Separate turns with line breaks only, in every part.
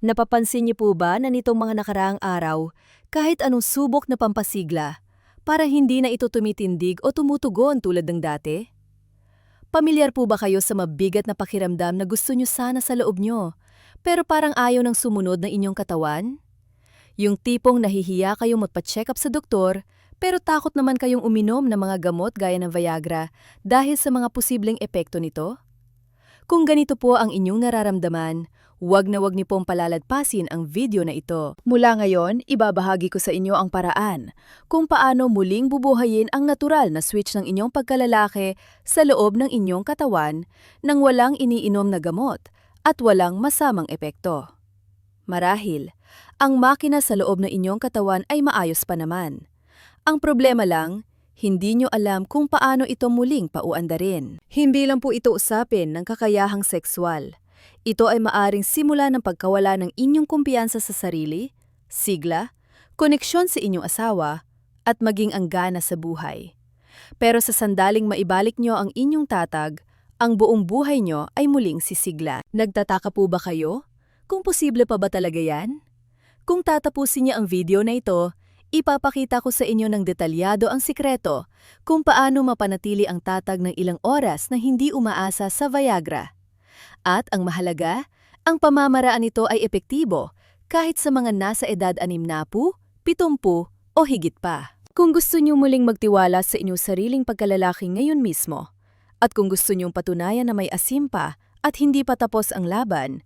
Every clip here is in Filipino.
Napapansin niyo po ba na nitong mga nakaraang araw, kahit anong subok na pampasigla, para hindi na ito tumitindig o tumutugon tulad ng dati? Pamilyar po ba kayo sa mabigat na pakiramdam na gusto niyo sana sa loob niyo, pero parang ayaw ng sumunod ng inyong katawan? Yung tipong nahihiya kayong magpa-check up sa doktor, pero takot naman kayong uminom ng mga gamot gaya ng Viagra dahil sa mga posibleng epekto nito? Kung ganito po ang inyong nararamdaman, huwag na huwag niyo pong palalagpasin ang video na ito. Mula ngayon, ibabahagi ko sa inyo ang paraan kung paano muling bubuhayin ang natural na switch ng inyong pagkalalaki sa loob ng inyong katawan nang walang iniinom na gamot at walang masamang epekto. Marahil, ang makina sa loob ng inyong katawan ay maayos pa naman. Ang problema lang, hindi nyo alam kung paano ito muling pauandarin. Hindi lang po ito usapin ng kakayahang sexual. Ito ay maaring simula ng pagkawala ng inyong kumpiyansa sa sarili, sigla, koneksyon sa inyong asawa, at maging ang gana sa buhay. Pero sa sandaling maibalik nyo ang inyong tatag, ang buong buhay nyo ay muling sisigla. Nagtataka po ba kayo? Kung posible pa ba talaga yan? Kung tatapusin niya ang video na ito, ipapakita ko sa inyo ng detalyado ang sikreto kung paano mapanatili ang tatag ng ilang oras na hindi umaasa sa Viagra. At ang mahalaga, ang pamamaraan nito ay epektibo kahit sa mga nasa edad 60, 70 o higit pa. Kung gusto niyo muling magtiwala sa inyong sariling pagkalalaki ngayon mismo, at kung gusto niyong patunayan na may asim pa at hindi pa tapos ang laban,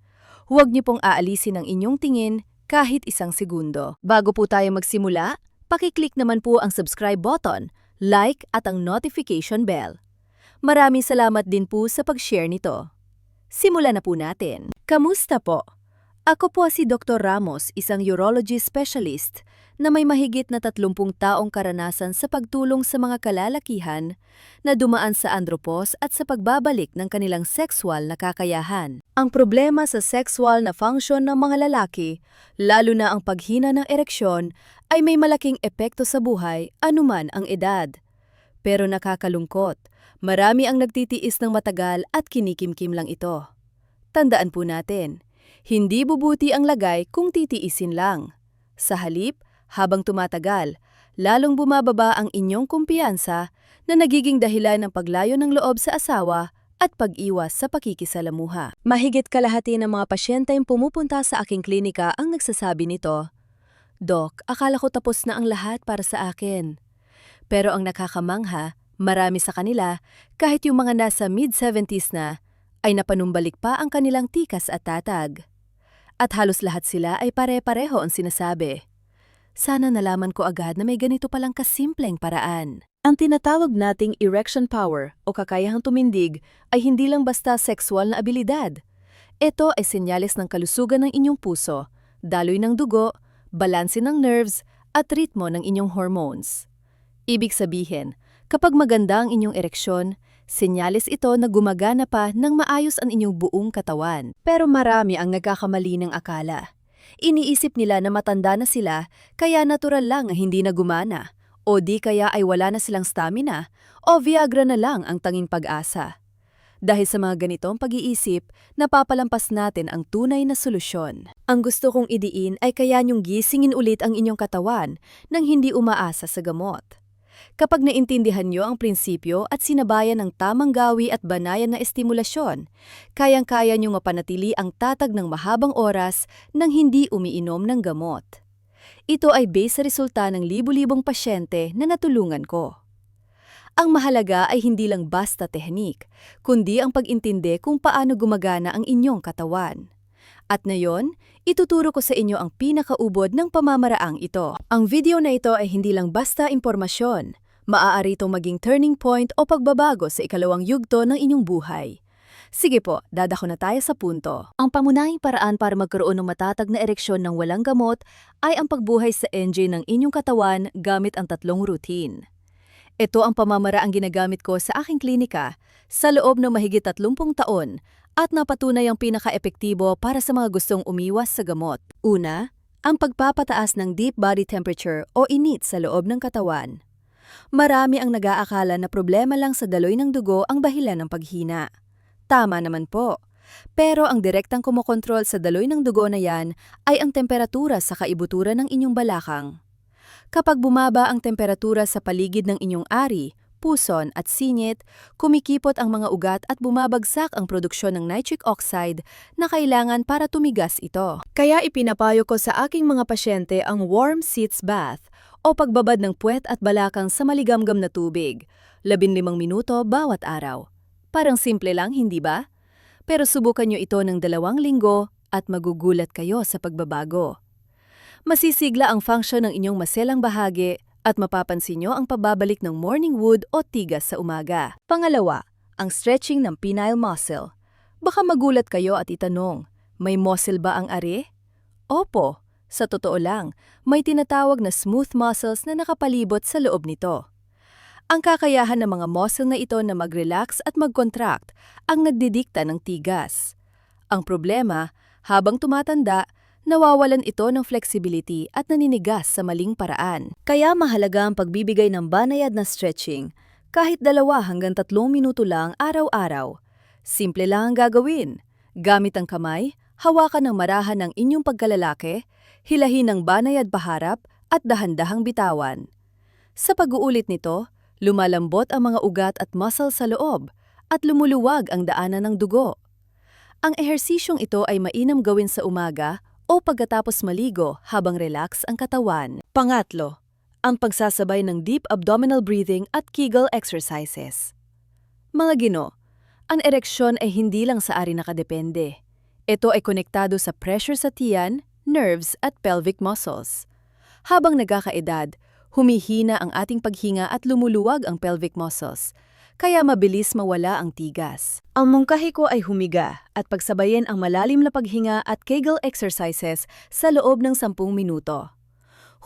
huwag niyo pong aalisin ang inyong tingin kahit isang segundo. Bago po tayo magsimula, pakiclick naman po ang subscribe button, like at ang notification bell. Maraming salamat din po sa pag-share nito. Simulan na po natin. Kamusta po? Ako po si Dr. Ramos, isang urology specialist na may mahigit na 30 taong karanasan sa pagtulong sa mga kalalakihan na dumaan sa andropause at sa pagbabalik ng kanilang sexual na kakayahan. Ang problema sa sexual na function ng mga lalaki, lalo na ang paghina ng ereksyon, ay may malaking epekto sa buhay anuman ang edad. Pero nakakalungkot, marami ang nagtitiis ng matagal at kinikimkim lang ito. Tandaan po natin, hindi bubuti ang lagay kung titiisin lang. Sa halip, habang tumatagal, lalong bumababa ang inyong kumpiyansa na nagiging dahilan ng paglayo ng loob sa asawa at pag-iwas sa pakikisalamuha. Mahigit kalahati ng mga pasyenteng pumupunta sa aking klinika ang nagsasabi nito, "Dok, akala ko tapos na ang lahat para sa akin." Pero ang nakakamangha, marami sa kanila, kahit yung mga nasa mid-70s na, ay napanumbalik pa ang kanilang tikas at tatag. At halos lahat sila ay pare-pareho ang sinasabi. Sana nalaman ko agad na may ganito palang kasimpleng paraan. Ang tinatawag nating erection power o kakayahang tumindig ay hindi lang basta sexual na abilidad. Ito ay senyales ng kalusugan ng inyong puso, daloy ng dugo, balanse ng nerves, at ritmo ng inyong hormones. Ibig sabihin, kapag maganda ang inyong ereksyon, senyales ito na gumagana pa ng maayos ang inyong buong katawan. Pero marami ang nagkakamali ng akala. Iniisip nila na matanda na sila, kaya natural lang na hindi na gumana, o di kaya ay wala na silang stamina, o Viagra na lang ang tanging pag-asa. Dahil sa mga ganitong pag-iisip, napapalampas natin ang tunay na solusyon. Ang gusto kong idiin ay kaya niyong gisingin ulit ang inyong katawan nang hindi umaasa sa gamot. Kapag naintindihan niyo ang prinsipyo at sinabayan ng tamang gawi at banayan na estimulasyon, kayang-kaya niyong mapanatili ang tatag ng mahabang oras nang hindi umiinom ng gamot. Ito ay base sa resulta ng libu-libong pasyente na natulungan ko. Ang mahalaga ay hindi lang basta tehnik, kundi ang pag-intindi kung paano gumagana ang inyong katawan. At ngayon, ituturo ko sa inyo ang pinakaubod ng pamamaraang ito. Ang video na ito ay hindi lang basta impormasyon. Maaari itong maging turning point o pagbabago sa ikalawang yugto ng inyong buhay. Sige po, dadako na tayo sa punto. Ang pamunahing paraan para magkaroon ng matatag na ereksyon ng walang gamot ay ang pagbuhay sa engine ng inyong katawan gamit ang 3 routine. Ito ang pamamaraang ginagamit ko sa aking klinika sa loob ng mahigit 30 taon at napatunay ang pinaka-epektibo para sa mga gustong umiwas sa gamot. Una, ang pagpapataas ng deep body temperature o init sa loob ng katawan. Marami ang nag-aakala na problema lang sa daloy ng dugo ang dahilan ng paghina. Tama naman po. Pero ang direktang kumokontrol sa daloy ng dugo na yan ay ang temperatura sa kaibuturan ng inyong balakang. Kapag bumaba ang temperatura sa paligid ng inyong ari, puson at singit, kumikipot ang mga ugat at bumabagsak ang produksyon ng nitric oxide na kailangan para tumigas ito. Kaya ipinapayo ko sa aking mga pasyente ang warm seats bath o pagbabad ng puwet at balakang sa maligamgam na tubig, 15 minuto bawat araw. Parang simple lang, hindi ba? Pero subukan nyo ito ng 2 linggo at magugulat kayo sa pagbabago. Masisigla ang function ng inyong maselang bahagi at mapapansin nyo ang pababalik ng morning wood o tigas sa umaga. Pangalawa, ang stretching ng penile muscle. Baka magulat kayo at itanong, may muscle ba ang ari? Opo, sa totoo lang, may tinatawag na smooth muscles na nakapalibot sa loob nito. Ang kakayahan ng mga muscle na ito na mag-relax at mag-contract ang nagdidikta ng tigas. Ang problema, habang tumatanda, nawawalan ito ng flexibility at naninigas sa maling paraan. Kaya mahalaga ang pagbibigay ng banayad na stretching, kahit 2 hanggang 3 minuto lang araw-araw. Simple lang ang gagawin. Gamit ang kamay, hawakan ng marahan ng inyong pagkalalaki, hilahin ng banayad paharap at dahan-dahang bitawan. Sa pag-uulit nito, lumalambot ang mga ugat at muscle sa loob at lumuluwag ang daanan ng dugo. Ang ehersisyong ito ay mainam gawin sa umaga o pagkatapos maligo habang relax ang katawan. Pangatlo, ang pagsasabay ng deep abdominal breathing at Kegel exercises. Mga Gino, ang ereksyon ay hindi lang sa ari nakadepende. Ito ay konektado sa pressure sa tiyan, nerves at pelvic muscles. Habang nagkakaedad, humihina ang ating paghinga at lumuluwag ang pelvic muscles, kaya mabilis mawala ang tigas. Ang mungkahi ko ay humiga at pagsabayin ang malalim na paghinga at Kegel exercises sa loob ng 10 minuto.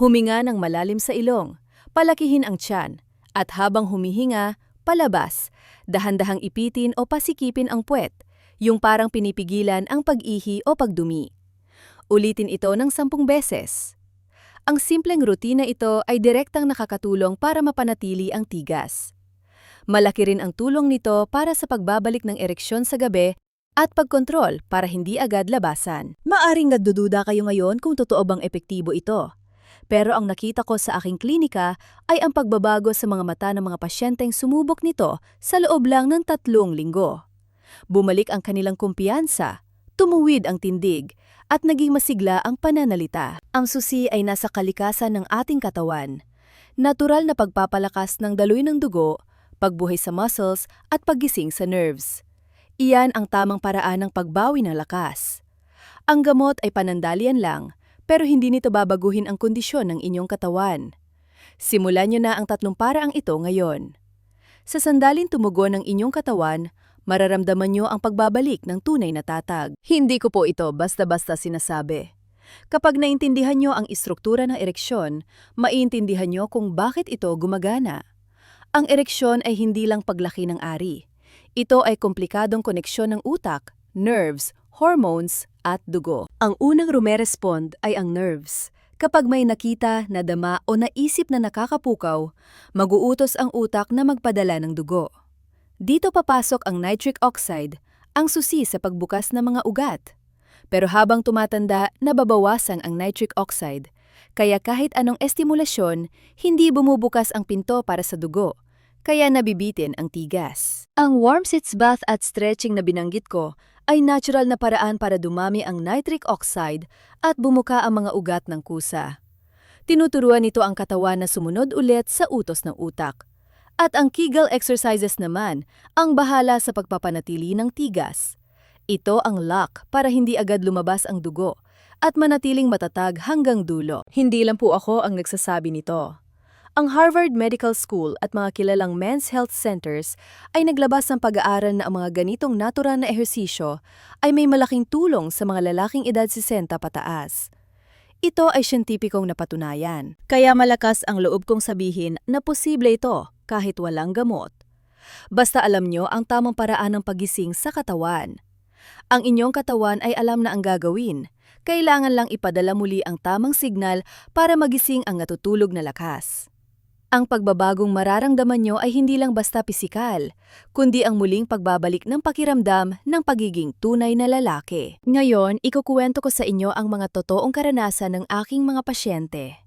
Huminga ng malalim sa ilong, palakihin ang tiyan, at habang humihinga, palabas, dahan-dahang ipitin o pasikipin ang puwet, yung parang pinipigilan ang pag-ihi o pagdumi. Ulitin ito ng 10 beses. Ang simpleng rutina ito ay direktang nakakatulong para mapanatili ang tigas. Malaki rin ang tulong nito para sa pagbabalik ng ereksyon sa gabi at pagkontrol para hindi agad labasan. Maaring nagdududa kayo ngayon kung totoo bang epektibo ito. Pero ang nakita ko sa aking klinika ay ang pagbabago sa mga mata ng mga pasyenteng sumubok nito sa loob lang ng 3 linggo. Bumalik ang kanilang kumpiyansa, tumuwid ang tindig, at naging masigla ang pananalita. Ang susi ay nasa kalikasan ng ating katawan. Natural na pagpapalakas ng daloy ng dugo, pagbuhay sa muscles at paggising sa nerves. Iyan ang tamang paraan ng pagbawi ng lakas. Ang gamot ay panandalian lang, pero hindi nito babaguhin ang kondisyon ng inyong katawan. Simulan nyo na ang 3 paraang ito ngayon. Sa sandaling tumugon ng inyong katawan, mararamdaman nyo ang pagbabalik ng tunay na tatag. Hindi ko po ito basta-basta sinasabi. Kapag naintindihan nyo ang istruktura ng ereksyon, maiintindihan nyo kung bakit ito gumagana. Ang ereksyon ay hindi lang paglaki ng ari. Ito ay komplikadong koneksyon ng utak, nerves, hormones, at dugo. Ang unang rumerespond ay ang nerves. Kapag may nakita, nadama o naisip na nakakapukaw, mag-uutos ang utak na magpadala ng dugo. Dito papasok ang nitric oxide, ang susi sa pagbukas ng mga ugat. Pero habang tumatanda, nababawasan ang nitric oxide. Kaya kahit anong estimulasyon, hindi bumubukas ang pinto para sa dugo. Kaya nabibitin ang tigas. Ang warm seats bath at stretching na binanggit ko ay natural na paraan para dumami ang nitric oxide at bumuka ang mga ugat ng kusa. Tinuturuan nito ang katawan na sumunod ulit sa utos ng utak. At ang Kegel exercises naman ang bahala sa pagpapanatili ng tigas. Ito ang lock para hindi agad lumabas ang dugo at manatiling matatag hanggang dulo. Hindi lang po ako ang nagsasabi nito. Ang Harvard Medical School at mga kilalang men's health centers ay naglabas ng pag-aaral na ang mga ganitong natural na ehersisyo ay may malaking tulong sa mga lalaking edad 60 pataas. Ito ay siyentipikong napatunayan. Kaya malakas ang loob kong sabihin na posible ito kahit walang gamot. Basta alam nyo ang tamang paraan ng pagising sa katawan. Ang inyong katawan ay alam na ang gagawin. Kailangan lang ipadala muli ang tamang signal para magising ang natutulog na lakas. Ang pagbabagong mararamdaman nyo ay hindi lang basta pisikal, kundi ang muling pagbabalik ng pakiramdam ng pagiging tunay na lalaki. Ngayon, ikukuwento ko sa inyo ang mga totoong karanasan ng aking mga pasyente.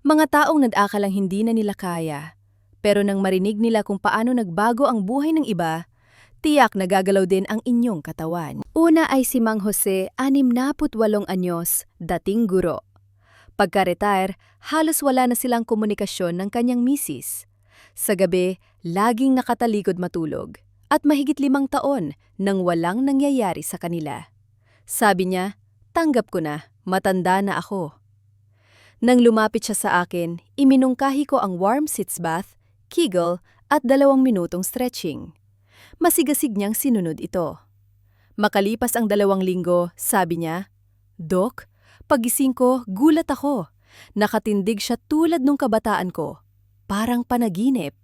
Mga taong nag-akalang hindi na nila kaya, pero nang marinig nila kung paano nagbago ang buhay ng iba, tiyak nagagalaw din ang inyong katawan. Una ay si Mang Jose, 68 anyos, dating guro. Pagka-retire, halos wala na silang komunikasyon ng kanyang misis. Sa gabi, laging nakatalikod matulog at mahigit 5 taon nang walang nangyayari sa kanila. Sabi niya, tanggap ko na, matanda na ako. Nang lumapit siya sa akin, iminungkahi ko ang warm sitz bath, Kegel at 2 minutong stretching. Masigasig niyang sinunod ito. Makalipas ang 2 linggo, sabi niya, "Dok, pagising ko, gulat ako. Nakatindig siya tulad nung kabataan ko. Parang panaginip."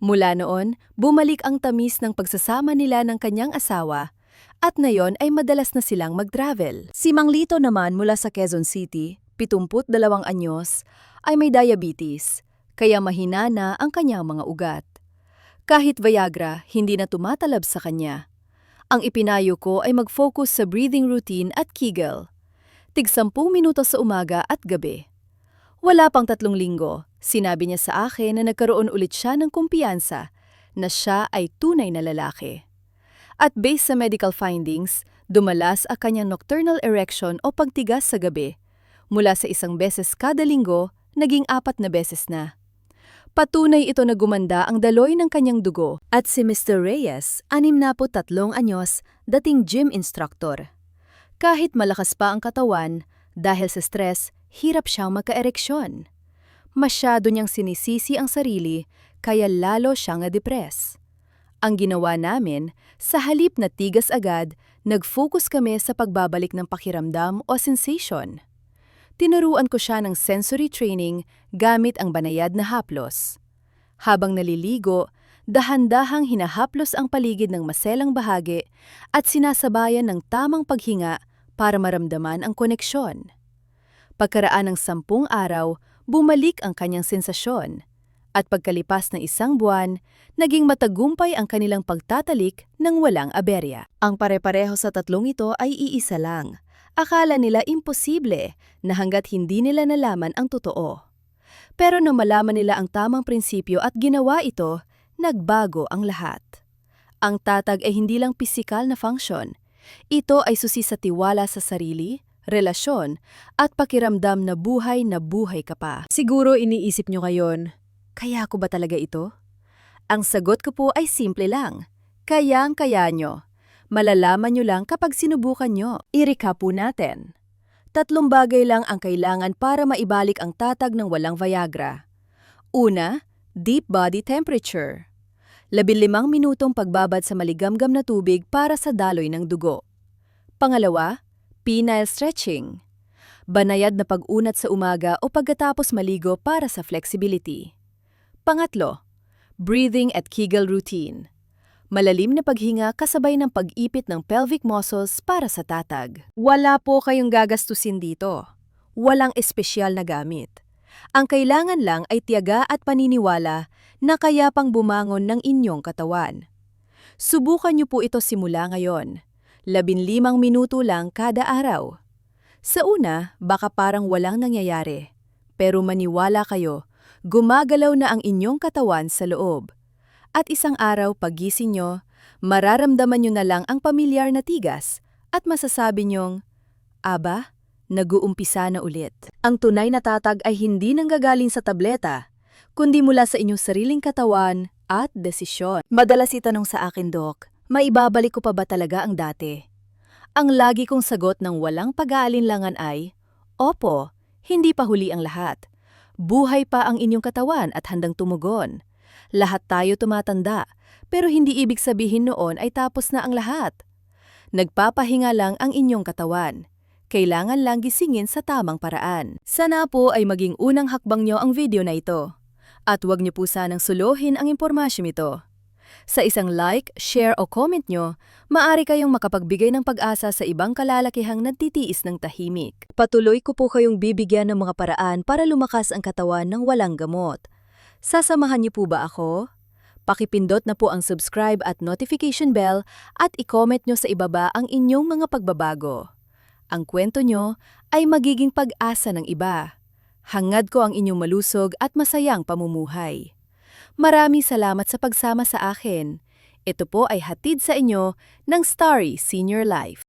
Mula noon, bumalik ang tamis ng pagsasama nila ng kanyang asawa at ngayon ay madalas na silang mag-travel. Si Mang Lito naman mula sa Quezon City, 72 anyos, ay may diabetes, kaya mahina na ang kanyang mga ugat. Kahit Viagra, hindi na tumatalab sa kanya. Ang ipinayo ko ay mag-focus sa breathing routine at Kegel. Tig 10 minuto sa umaga at gabi. Wala pang 3 linggo, sinabi niya sa akin na nagkaroon ulit siya ng kumpiyansa na siya ay tunay na lalaki. At based sa medical findings, dumalas ang kanyang nocturnal erection o pagtigas sa gabi. Mula sa 1 beses kada linggo, naging 4 na beses na. Patunay ito na gumanda ang daloy ng kanyang dugo. At si Mr. Reyes, 63 anyos, dating gym instructor. Kahit malakas pa ang katawan, dahil sa stress, hirap siyang magka-ereksyon. Masyado niyang sinisisi ang sarili, kaya lalo siyang na-depress. Ang ginawa namin, sa halip na tigas agad, nag-focus kami sa pagbabalik ng pakiramdam o sensation. Tinuruan ko siya ng sensory training gamit ang banayad na haplos. Habang naliligo, dahan-dahang hinahaplos ang paligid ng maselang bahagi at sinasabayan ng tamang paghinga para maramdaman ang koneksyon. Pagkaraan ng 10 araw, bumalik ang kanyang sensasyon. At pagkalipas ng 1 buwan, naging matagumpay ang kanilang pagtatalik ng walang aberya. Ang pare-pareho sa 3 ito ay iisa lang. Akala nila imposible na hanggat hindi nila nalaman ang totoo. Pero nang malaman nila ang tamang prinsipyo at ginawa ito, nagbago ang lahat. Ang tatag ay hindi lang pisikal na function. Ito ay susi sa tiwala sa sarili, relasyon, at pakiramdam na buhay ka pa. Siguro iniisip nyo ngayon, kaya ko ba talaga ito? Ang sagot ko po ay simple lang. Kayang-kaya nyo. Malalaman nyo lang kapag sinubukan nyo. I-recap po natin. 3 bagay lang ang kailangan para maibalik ang tatag ng walang Viagra. Una, deep body temperature. 15 minutong pagbabad sa maligamgam na tubig para sa daloy ng dugo. Pangalawa, penile stretching. Banayad na pag-unat sa umaga o pagkatapos maligo para sa flexibility. Pangatlo, breathing at Kegel routine. Malalim na paghinga kasabay ng pag-ipit ng pelvic muscles para sa tatag. Wala po kayong gagastusin dito. Walang espesyal na gamit. Ang kailangan lang ay tiyaga at paniniwala na kaya pang bumangon ng inyong katawan. Subukan niyo po ito simula ngayon. 15 minuto lang kada araw. Sa una, baka parang walang nangyayari. Pero maniwala kayo, gumagalaw na ang inyong katawan sa loob. At isang araw paggising nyo, mararamdaman nyo na lang ang pamilyar na tigas at masasabi nyong, "Aba, nag-uumpisa na ulit." Ang tunay na tatag ay hindi nanggagaling sa tableta, kundi mula sa inyong sariling katawan at desisyon. Madalas itanong sa akin, Dok, maibabalik ko pa ba talaga ang dati? Ang lagi kong sagot ng walang pag-aalinlangan ay, "Opo, hindi pa huli ang lahat. Buhay pa ang inyong katawan at handang tumugon. Lahat tayo tumatanda, pero hindi ibig sabihin noon ay tapos na ang lahat. Nagpapahinga lang ang inyong katawan. Kailangan lang gisingin sa tamang paraan." Sana po ay maging unang hakbang nyo ang video na ito. At huwag niyo po sanang suluhin ang impormasyong ito. Sa isang like, share o comment nyo, maaari kayong makapagbigay ng pag-asa sa ibang kalalakihang nagtitiis ng tahimik. Patuloy ko po kayong bibigyan ng mga paraan para lumakas ang katawan ng walang gamot. Sasamahan niyo po ba ako? Pakipindot na po ang subscribe at notification bell at i-comment nyo sa ibaba ang inyong mga pagbabago. Ang kwento nyo ay magiging pag-asa ng iba. Hangad ko ang inyong malusog at masayang pamumuhay. Maraming salamat sa pagsama sa akin. Ito po ay hatid sa inyo ng Starry Senior Life.